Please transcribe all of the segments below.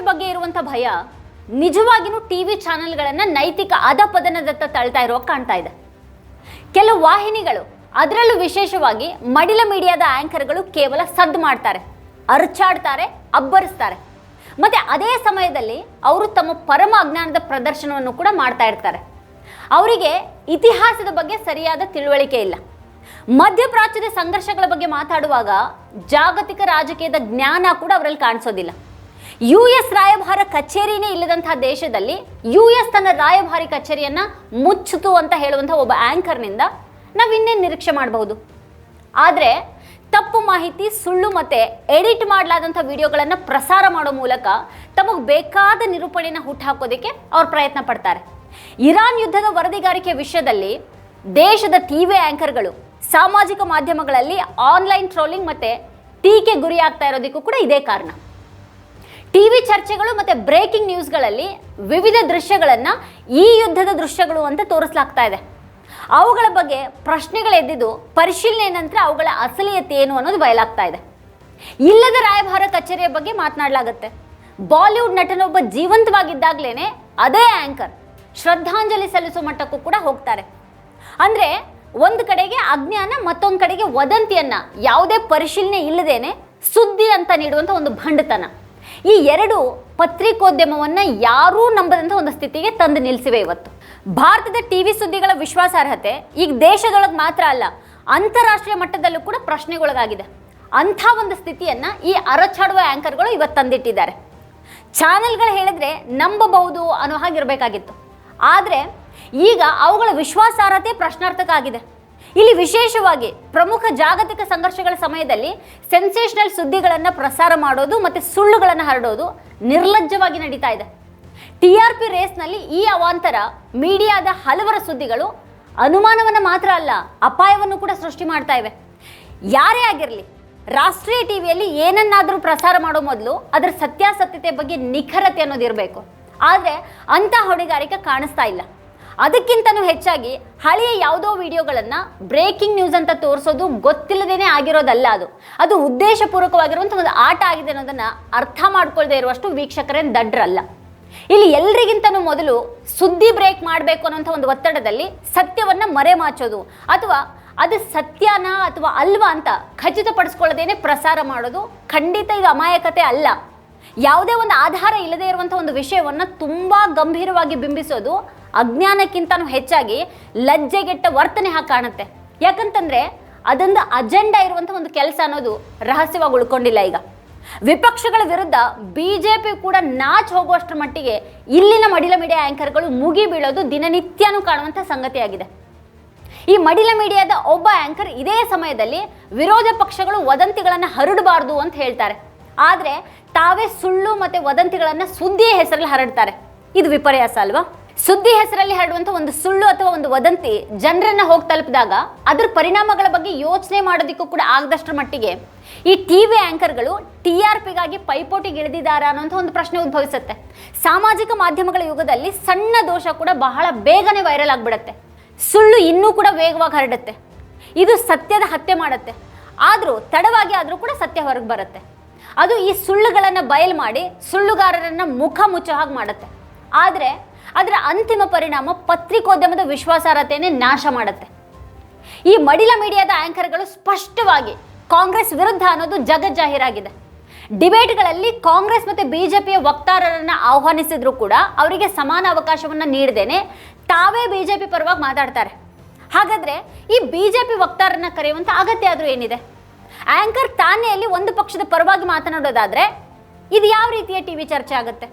ಬಗ್ಗೆ ಇರುವಂಥ ಭಯ ನಿಜವಾಗಿಯೂ ಟಿವಿ ಚಾನೆಲ್ಗಳನ್ನು ನೈತಿಕ ಅಧಪತನದತ್ತ ತಳ್ತಾ ಇರೋ ಕಾಣ್ತಾ ಇದೆ. ಕೆಲವು ವಾಹಿನಿಗಳು, ಅದರಲ್ಲೂ ವಿಶೇಷವಾಗಿ ಮಡಿಲ ಮೀಡಿಯಾದ ಆಂಕರ್ಗಳು ಕೇವಲ ಸದ್ದು ಮಾಡ್ತಾರೆ, ಅರ್ಚಾಡ್ತಾರೆ, ಅಬ್ಬರಿಸ್ತಾರೆ. ಮತ್ತು ಅದೇ ಸಮಯದಲ್ಲಿ ಅವರು ತಮ್ಮ ಪರಮ ಅಜ್ಞಾನದ ಪ್ರದರ್ಶನವನ್ನು ಕೂಡ ಮಾಡ್ತಾ ಇರ್ತಾರೆ. ಅವರಿಗೆ ಇತಿಹಾಸದ ಬಗ್ಗೆ ಸರಿಯಾದ ತಿಳುವಳಿಕೆ ಇಲ್ಲ. ಮಧ್ಯಪ್ರಾಚ್ಯದ ಸಂಘರ್ಷಗಳ ಬಗ್ಗೆ ಮಾತಾಡುವಾಗ ಜಾಗತಿಕ ರಾಜಕೀಯದ ಜ್ಞಾನ ಕೂಡ ಅವರಲ್ಲಿ ಕಾಣಿಸೋದಿಲ್ಲ. US ರಾಯಭಾರ ಕಚೇರಿನೇ ಇಲ್ಲದಂತಹ ದೇಶದಲ್ಲಿ US ತನ್ನ ರಾಯಭಾರಿ ಕಚೇರಿಯನ್ನು ಮುಚ್ಚಿತು ಅಂತ ಹೇಳುವಂಥ ಒಬ್ಬ ಆ್ಯಂಕರ್ನಿಂದ ನಾವು ಇನ್ನೇನು ನಿರೀಕ್ಷೆ ಮಾಡಬಹುದು? ಆದರೆ ತಪ್ಪು ಮಾಹಿತಿ, ಸುಳ್ಳು ಮತ್ತು ಎಡಿಟ್ ಮಾಡಲಾದಂಥ ವಿಡಿಯೋಗಳನ್ನು ಪ್ರಸಾರ ಮಾಡೋ ಮೂಲಕ ತಮಗೆ ಬೇಕಾದ ನಿರೂಪಣೆಯನ್ನು ಹುಟ್ಟುಹಾಕೋದಕ್ಕೆ ಅವ್ರು ಪ್ರಯತ್ನ ಪಡ್ತಾರೆ. ಇರಾನ್ ಯುದ್ಧದ ವರದಿಗಾರಿಕೆ ವಿಷಯದಲ್ಲಿ ದೇಶದ ಟಿವಿ ಆ್ಯಂಕರ್ಗಳು ಸಾಮಾಜಿಕ ಮಾಧ್ಯಮಗಳಲ್ಲಿ ಆನ್ಲೈನ್ ಟ್ರೋಲಿಂಗ್ ಮತ್ತು ಟೀಕೆ ಗುರಿಯಾಗ್ತಾ ಇರೋದಕ್ಕೂ ಕೂಡ ಇದೇ ಕಾರಣ. ಟಿವಿ ಚರ್ಚೆಗಳು ಮತ್ತು ಬ್ರೇಕಿಂಗ್ ನ್ಯೂಸ್ಗಳಲ್ಲಿ ವಿವಿಧ ದೃಶ್ಯಗಳನ್ನು ಈ ಯುದ್ಧದ ದೃಶ್ಯಗಳು ಅಂತ ತೋರಿಸಲಾಗ್ತಾ ಇದೆ. ಅವುಗಳ ಬಗ್ಗೆ ಪ್ರಶ್ನೆಗಳೆದ್ದಿದ್ದು ಪರಿಶೀಲನೆ ನಂತರ ಅವುಗಳ ಅಸಲಿಯತೆ ಏನು ಅನ್ನೋದು ಬಯಲಾಗ್ತಾ ಇದೆ. ಇಲ್ಲದ ರಾಯಭಾರ ಕಚೇರಿಯ ಬಗ್ಗೆ ಮಾತನಾಡಲಾಗುತ್ತೆ. ಬಾಲಿವುಡ್ ನಟನೊಬ್ಬ ಜೀವಂತವಾಗಿದ್ದಾಗಲೇ ಅದೇ ಆ್ಯಂಕರ್ ಶ್ರದ್ಧಾಂಜಲಿ ಸಲ್ಲಿಸೋ ಮಟ್ಟಕ್ಕೂ ಕೂಡ ಹೋಗ್ತಾರೆ. ಅಂದರೆ ಒಂದು ಕಡೆಗೆ ಅಜ್ಞಾನ, ಮತ್ತೊಂದು ಕಡೆಗೆ ವದಂತಿಯನ್ನು ಯಾವುದೇ ಪರಿಶೀಲನೆ ಇಲ್ಲದೇನೆ ಸುದ್ದಿ ಅಂತ ನೀಡುವಂಥ ಒಂದು ಭಂಡತನ. ಈ ಎರಡು ಪತ್ರಿಕೋದ್ಯಮವನ್ನು ಯಾರೂ ನಂಬದಂಥ ಒಂದು ಸ್ಥಿತಿಗೆ ತಂದು ನಿಲ್ಲಿಸಿವೆ ಇವತ್ತು. ಭಾರತದ ಟಿವಿ ಸುದ್ದಿಗಳ ವಿಶ್ವಾಸಾರ್ಹತೆ ಈಗ ದೇಶದೊಳಗೆ ಮಾತ್ರ ಅಲ್ಲ, ಅಂತಾರಾಷ್ಟ್ರೀಯ ಮಟ್ಟದಲ್ಲೂ ಕೂಡ ಪ್ರಶ್ನೆಗೊಳಗಾಗಿದೆ. ಅಂಥ ಒಂದು ಸ್ಥಿತಿಯನ್ನು ಈ ಅರಚಾಡುವ ಆ್ಯಂಕರ್ಗಳು ಇವತ್ತು ತಂದಿಟ್ಟಿದ್ದಾರೆ. ಚಾನೆಲ್ಗಳು ಹೇಳಿದ್ರೆ ನಂಬಬಹುದು ಅನ್ನೋ ಹಾಗಿರಬೇಕಾಗಿತ್ತು. ಆದರೆ ಈಗ ಅವುಗಳ ವಿಶ್ವಾಸಾರ್ಹತೆ ಪ್ರಶ್ನಾರ್ಥಕ ಆಗಿದೆ. ಇಲ್ಲಿ ವಿಶೇಷವಾಗಿ ಪ್ರಮುಖ ಜಾಗತಿಕ ಸಂಘರ್ಷಗಳ ಸಮಯದಲ್ಲಿ ಸೆನ್ಸೇಷನಲ್ ಸುದ್ದಿಗಳನ್ನು ಪ್ರಸಾರ ಮಾಡೋದು ಮತ್ತು ಸುಳ್ಳುಗಳನ್ನು ಹರಡೋದು ನಿರ್ಲಜ್ಜವಾಗಿ ನಡೀತಾ ಇದೆ. TRP ರೇಸ್ನಲ್ಲಿ ಈ ಅವಾಂತರ ಮೀಡಿಯಾದ ಹಲವರ ಸುದ್ದಿಗಳು ಅನುಮಾನವನ್ನು ಮಾತ್ರ ಅಲ್ಲ, ಅಪಾಯವನ್ನು ಕೂಡ ಸೃಷ್ಟಿ ಮಾಡ್ತಾ ಇವೆ. ಯಾರೇ ಆಗಿರಲಿ, ರಾಷ್ಟ್ರೀಯ ಟಿವಿಯಲ್ಲಿ ಏನನ್ನಾದರೂ ಪ್ರಸಾರ ಮಾಡೋ ಮೊದಲು ಅದರ ಸತ್ಯಾಸತ್ಯತೆ ಬಗ್ಗೆ ನಿಖರತೆ ಅನ್ನೋದು ಇರಬೇಕು. ಆದರೆ ಅಂಥ ಹೊಣೆಗಾರಿಕೆ ಕಾಣಿಸ್ತಾ ಇಲ್ಲ. ಅದಕ್ಕಿಂತನೂ ಹೆಚ್ಚಾಗಿ ಹಳೆಯ ಯಾವುದೋ ವಿಡಿಯೋಗಳನ್ನು ಬ್ರೇಕಿಂಗ್ ನ್ಯೂಸ್ ಅಂತ ತೋರಿಸೋದು ಗೊತ್ತಿಲ್ಲದೇನೆ ಆಗಿರೋದಲ್ಲ, ಅದು ಉದ್ದೇಶಪೂರ್ವಕವಾಗಿರುವಂಥ ಒಂದು ಆಟ ಆಗಿದೆ ಅನ್ನೋದನ್ನು ಅರ್ಥ ಮಾಡ್ಕೊಳ್ಳದೆ ಇರುವಷ್ಟು ವೀಕ್ಷಕರೇನು ದಡ್ರಲ್ಲ. ಇಲ್ಲಿ ಎಲ್ರಿಗಿಂತನೂ ಮೊದಲು ಸುದ್ದಿ ಬ್ರೇಕ್ ಮಾಡಬೇಕು ಅನ್ನೋಂಥ ಒಂದು ಒತ್ತಡದಲ್ಲಿ ಸತ್ಯವನ್ನು ಮರೆಮಾಚೋದು ಅಥವಾ ಅದು ಸತ್ಯನಾ ಅಥವಾ ಅಲ್ವಾ ಅಂತ ಖಚಿತಪಡಿಸ್ಕೊಳ್ಳದೇನೆ ಪ್ರಸಾರ ಮಾಡೋದು ಖಂಡಿತ ಇದು ಅಮಾಯಕತೆ ಅಲ್ಲ. ಯಾವುದೇ ಒಂದು ಆಧಾರ ಇಲ್ಲದೆ ಇರುವಂಥ ಒಂದು ವಿಷಯವನ್ನು ತುಂಬ ಗಂಭೀರವಾಗಿ ಬಿಂಬಿಸೋದು ಅಜ್ಞಾನಕ್ಕಿಂತನೂ ಹೆಚ್ಚಾಗಿ ಲಜ್ಜೆಗೆಟ್ಟ ವರ್ತನೆ ಹಾಗೆ ಕಾಣುತ್ತೆ. ಯಾಕಂತಂದರೆ ಅದೊಂದು ಅಜೆಂಡಾ ಇರುವಂಥ ಒಂದು ಕೆಲಸ ಅನ್ನೋದು ರಹಸ್ಯವಾಗಿ ಉಳ್ಕೊಂಡಿಲ್ಲ. ಈಗ ವಿಪಕ್ಷಗಳ ವಿರುದ್ಧ BJP ಕೂಡ ನಾಚ್ ಹೋಗುವಷ್ಟರ ಮಟ್ಟಿಗೆ ಇಲ್ಲಿನ ಮಡಿಲ ಮೀಡಿಯಾ ಆ್ಯಂಕರ್ಗಳು ಮುಗಿ ಬೀಳೋದು ದಿನನಿತ್ಯನೂ ಕಾಣುವಂಥ ಸಂಗತಿಯಾಗಿದೆ. ಈ ಮಡಿಲ ಮೀಡಿಯಾದ ಒಬ್ಬ ಆ್ಯಂಕರ್ ಇದೇ ಸಮಯದಲ್ಲಿ ವಿರೋಧ ಪಕ್ಷಗಳು ವದಂತಿಗಳನ್ನು ಹರಡಬಾರ್ದು ಅಂತ ಹೇಳ್ತಾರೆ. ಆದರೆ ತಾವೇ ಸುಳ್ಳು ಮತ್ತು ವದಂತಿಗಳನ್ನು ಸುದ್ದಿಯ ಹೆಸರಲ್ಲಿ ಹರಡ್ತಾರೆ. ಇದು ವಿಪರ್ಯಾಸ ಅಲ್ವಾ? ಸುದ್ದಿ ಹೆಸರಲ್ಲಿ ಹರಡುವಂಥ ಒಂದು ಸುಳ್ಳು ಅಥವಾ ಒಂದು ವದಂತಿ ಜನರನ್ನು ಹೋಗಿ ತಲುಪಿದಾಗ ಅದರ ಪರಿಣಾಮಗಳ ಬಗ್ಗೆ ಯೋಚನೆ ಮಾಡೋದಕ್ಕೂ ಕೂಡ ಆಗದಷ್ಟರ ಮಟ್ಟಿಗೆ ಈ ಟಿವಿ ಆ್ಯಂಕರ್ಗಳು TRPಗಾಗಿ ಪೈಪೋಟಿಗೆ ಇಳಿದಿದ್ದಾರಾ ಅನ್ನೋಂಥ ಒಂದು ಪ್ರಶ್ನೆ ಉದ್ಭವಿಸುತ್ತೆ. ಸಾಮಾಜಿಕ ಮಾಧ್ಯಮಗಳ ಯುಗದಲ್ಲಿ ಸಣ್ಣ ದೋಷ ಕೂಡ ಬಹಳ ಬೇಗನೆ ವೈರಲ್ ಆಗಿಬಿಡುತ್ತೆ. ಸುಳ್ಳು ಇನ್ನೂ ಕೂಡ ವೇಗವಾಗಿ ಹರಡುತ್ತೆ. ಇದು ಸತ್ಯದ ಹತ್ಯೆ ಮಾಡುತ್ತೆ. ಆದರೂ ತಡವಾಗಿ ಆದರೂ ಕೂಡ ಸತ್ಯ ಹೊರಗೆ ಬರುತ್ತೆ. ಅದು ಈ ಸುಳ್ಳುಗಳನ್ನು ಬಯಲು ಮಾಡಿ ಸುಳ್ಳುಗಾರರನ್ನು ಮುಖ ಮುಚ್ಚೋ ಹಾಗೆ ಮಾಡುತ್ತೆ. ಆದರೆ ಅದರ ಅಂತಿಮ ಪರಿಣಾಮ ಪತ್ರಿಕೋದ್ಯಮದ ವಿಶ್ವಾಸಾರ್ಹತೆಯನ್ನೇ ನಾಶ ಮಾಡುತ್ತೆ. ಈ ಮಡಿಲ ಮೀಡಿಯಾದ ಆ್ಯಂಕರ್ಗಳು ಸ್ಪಷ್ಟವಾಗಿ ಕಾಂಗ್ರೆಸ್ ವಿರುದ್ಧ ಅನ್ನೋದು ಜಗಜ್ಜಾಹೀರಾಗಿದೆ. ಡಿಬೇಟ್ಗಳಲ್ಲಿ ಕಾಂಗ್ರೆಸ್ ಮತ್ತು BJPಯ ವಕ್ತಾರರನ್ನು ಆಹ್ವಾನಿಸಿದ್ರು ಕೂಡ ಅವರಿಗೆ ಸಮಾನ ಅವಕಾಶವನ್ನು ನೀಡದೇನೆ ತಾವೇ BJP ಪರವಾಗಿ ಮಾತಾಡ್ತಾರೆ. ಹಾಗಾದರೆ ಈ BJP ವಕ್ತಾರರನ್ನು ಕರೆಯುವಂಥ ಅಗತ್ಯ ಆದರೂ ಏನಿದೆ? ಆ್ಯಂಕರ್ ತಾನೇ ಅಲ್ಲಿ ಒಂದು ಪಕ್ಷದ ಪರವಾಗಿ ಮಾತನಾಡೋದಾದರೆ ಇದು ಯಾವ ರೀತಿಯ ಟಿವಿ ಚರ್ಚೆ ಆಗುತ್ತೆ?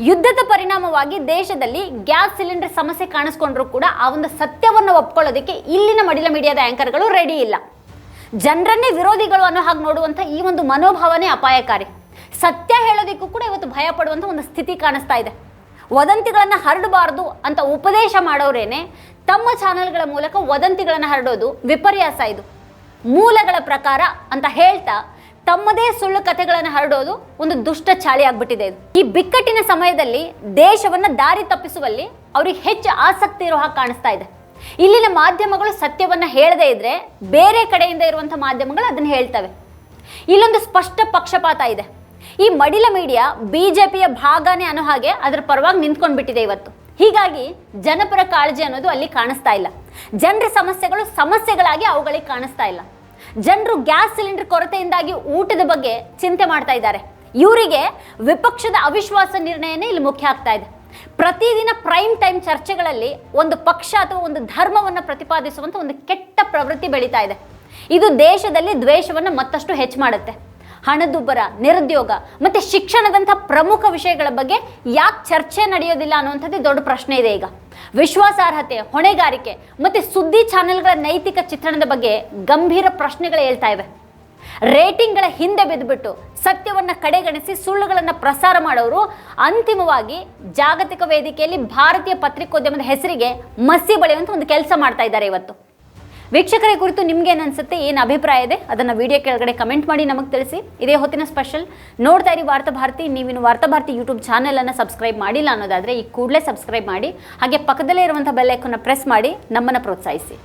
ಯುದ್ಧದ ಪರಿಣಾಮವಾಗಿ ದೇಶದಲ್ಲಿ ಗ್ಯಾಸ್ ಸಿಲಿಂಡರ್ ಸಮಸ್ಯೆ ಕಾಣಿಸ್ಕೊಂಡ್ರೂ ಕೂಡ ಆ ಒಂದು ಸತ್ಯವನ್ನು ಒಪ್ಕೊಳ್ಳೋದಕ್ಕೆ ಇಲ್ಲಿನ ಮಡಿಲ ಮೀಡಿಯಾದ ಆ್ಯಂಕರ್ಗಳು ರೆಡಿ ಇಲ್ಲ. ಜನರನ್ನೇ ವಿರೋಧಿಗಳು ಅನ್ನೋ ಹಾಗೆ ನೋಡುವಂಥ ಈ ಒಂದು ಮನೋಭಾವನೆ ಅಪಾಯಕಾರಿ. ಸತ್ಯ ಹೇಳೋದಕ್ಕೂ ಕೂಡ ಇವತ್ತು ಭಯ ಪಡುವಂಥ ಒಂದು ಸ್ಥಿತಿ ಕಾಣಿಸ್ತಾ ಇದೆ. ವದಂತಿಗಳನ್ನು ಹರಡಬಾರ್ದು ಅಂತ ಉಪದೇಶ ಮಾಡೋರೇನೆ ತಮ್ಮ ಚಾನೆಲ್ಗಳ ಮೂಲಕ ವದಂತಿಗಳನ್ನು ಹರಡೋದು ವಿಪರ್ಯಾಸ. ಇದು ಮೂಲಗಳ ಪ್ರಕಾರ ಅಂತ ಹೇಳ್ತಾ ತಮ್ಮದೇ ಸುಳ್ಳು ಕಥೆಗಳನ್ನು ಹರಡೋದು ಒಂದು ದುಷ್ಟ ಚಾಳಿ ಆಗ್ಬಿಟ್ಟಿದೆ. ಇದು ಈ ಬಿಕ್ಕಟ್ಟಿನ ಸಮಯದಲ್ಲಿ ದೇಶವನ್ನು ದಾರಿ ತಪ್ಪಿಸುವಲ್ಲಿ ಅವ್ರಿಗೆ ಹೆಚ್ಚು ಆಸಕ್ತಿ ಇರೋ ಹಾಗೆ ಕಾಣಿಸ್ತಾ ಇದೆ. ಇಲ್ಲಿನ ಮಾಧ್ಯಮಗಳು ಸತ್ಯವನ್ನು ಹೇಳದೇ ಇದ್ರೆ ಬೇರೆ ಕಡೆಯಿಂದ ಇರುವಂಥ ಮಾಧ್ಯಮಗಳು ಅದನ್ನು ಹೇಳ್ತವೆ. ಇಲ್ಲೊಂದು ಸ್ಪಷ್ಟ ಪಕ್ಷಪಾತ ಇದೆ. ಈ ಮಡಿಲ ಮೀಡಿಯಾ ಬಿಜೆಪಿಯ ಭಾಗನೇ ಅನ್ನೋ ಹಾಗೆ ಅದರ ಪರವಾಗಿ ನಿಂತ್ಕೊಂಡು ಬಿಟ್ಟಿದೆ ಇವತ್ತು. ಹೀಗಾಗಿ ಜನಪರ ಕಾಳಜಿ ಅನ್ನೋದು ಅಲ್ಲಿ ಕಾಣಿಸ್ತಾ ಇಲ್ಲ. ಜನರ ಸಮಸ್ಯೆಗಳು ಸಮಸ್ಯೆಗಳಾಗಿ ಅವುಗಳಿಗೆ ಕಾಣಿಸ್ತಾ ಇಲ್ಲ. ಜನರು ಗ್ಯಾಸ್ ಸಿಲಿಂಡರ್ ಕೊರತೆಯಿಂದಾಗಿ ಊಟದ ಬಗ್ಗೆ ಚಿಂತೆ ಮಾಡ್ತಾ ಇದ್ದಾರೆ. ಇವರಿಗೆ ವಿಪಕ್ಷದ ಅವಿಶ್ವಾಸ ನಿರ್ಣಯನೇ ಇಲ್ಲಿ ಮುಖ್ಯ ಆಗ್ತಾ ಇದೆ. ಪ್ರತಿದಿನ ಪ್ರೈಮ್ ಟೈಮ್ ಚರ್ಚೆಗಳಲ್ಲಿ ಒಂದು ಪಕ್ಷ ಅಥವಾ ಒಂದು ಧರ್ಮವನ್ನು ಪ್ರತಿಪಾದಿಸುವಂಥ ಒಂದು ಕೆಟ್ಟ ಪ್ರವೃತ್ತಿ ಬೆಳೀತಾ ಇದೆ. ಇದು ದೇಶದಲ್ಲಿ ದ್ವೇಷವನ್ನು ಮತ್ತಷ್ಟು ಹೆಚ್ಚು ಮಾಡುತ್ತೆ. ಹಣದುಬ್ಬರ, ನಿರುದ್ಯೋಗ ಮತ್ತು ಶಿಕ್ಷಣದಂಥ ಪ್ರಮುಖ ವಿಷಯಗಳ ಬಗ್ಗೆ ಯಾಕೆ ಚರ್ಚೆ ನಡೆಯೋದಿಲ್ಲ ಅನ್ನುವಂಥದ್ದು ದೊಡ್ಡ ಪ್ರಶ್ನೆ ಇದೆ. ಈಗ ವಿಶ್ವಾಸಾರ್ಹತೆ, ಹೊಣೆಗಾರಿಕೆ ಮತ್ತು ಸುದ್ದಿ ಚಾನೆಲ್ಗಳ ನೈತಿಕ ಚಿತ್ರಣದ ಬಗ್ಗೆ ಗಂಭೀರ ಪ್ರಶ್ನೆಗಳು ಹೇಳ್ತಾ ಇವೆ. ರೇಟಿಂಗ್ಗಳ ಹಿಂದೆ ಬಿದ್ದುಬಿಟ್ಟು ಸತ್ಯವನ್ನು ಕಡೆಗಣಿಸಿ ಸುಳ್ಳುಗಳನ್ನು ಪ್ರಸಾರ ಮಾಡೋರು ಅಂತಿಮವಾಗಿ ಜಾಗತಿಕ ವೇದಿಕೆಯಲ್ಲಿ ಭಾರತೀಯ ಪತ್ರಿಕೋದ್ಯಮದ ಹೆಸರಿಗೆ ಮಸಿ ಬಳಿಯುವಂಥ ಒಂದು ಕೆಲಸ ಮಾಡ್ತಾ ಇದ್ದಾರೆ ಇವತ್ತು. ವೀಕ್ಷಕರ ಕುರಿತು ನಿಮ್ಗೆ ಏನು ಅನ್ಸುತ್ತೆ, ಏನು ಅಭಿಪ್ರಾಯ ಇದೆ ಅದನ್ನು ವಿಡಿಯೋ ಕೆಳಗಡೆ ಕಮೆಂಟ್ ಮಾಡಿ ನಮಗೆ ತಿಳಿಸಿ. ಇದೇ ಹೊತ್ತಿನ ಸ್ಪೆಷಲ್. ನೋಡ್ತಾ ಇರಿ ವಾರ್ತಾಭಾರತಿ. ನೀವಿನ್ನು ವಾರ್ತಾಭಾರತಿ ಯೂಟ್ಯೂಬ್ ಚಾನೆಲನ್ನು ಸಬ್ಸ್ಕ್ರೈಬ್ ಮಾಡಿಲ್ಲ ಅನ್ನೋದಾದರೆ ಈ ಕೂಡಲೇ ಸಬ್ಸ್ಕ್ರೈಬ್ ಮಾಡಿ, ಹಾಗೆ ಪಕ್ಕದಲ್ಲೇ ಇರುವಂಥ ಬೆಲ್ ಐಕಾನ್ನ ಪ್ರೆಸ್ ಮಾಡಿ ನಮ್ಮನ್ನು ಪ್ರೋತ್ಸಾಹಿಸಿ.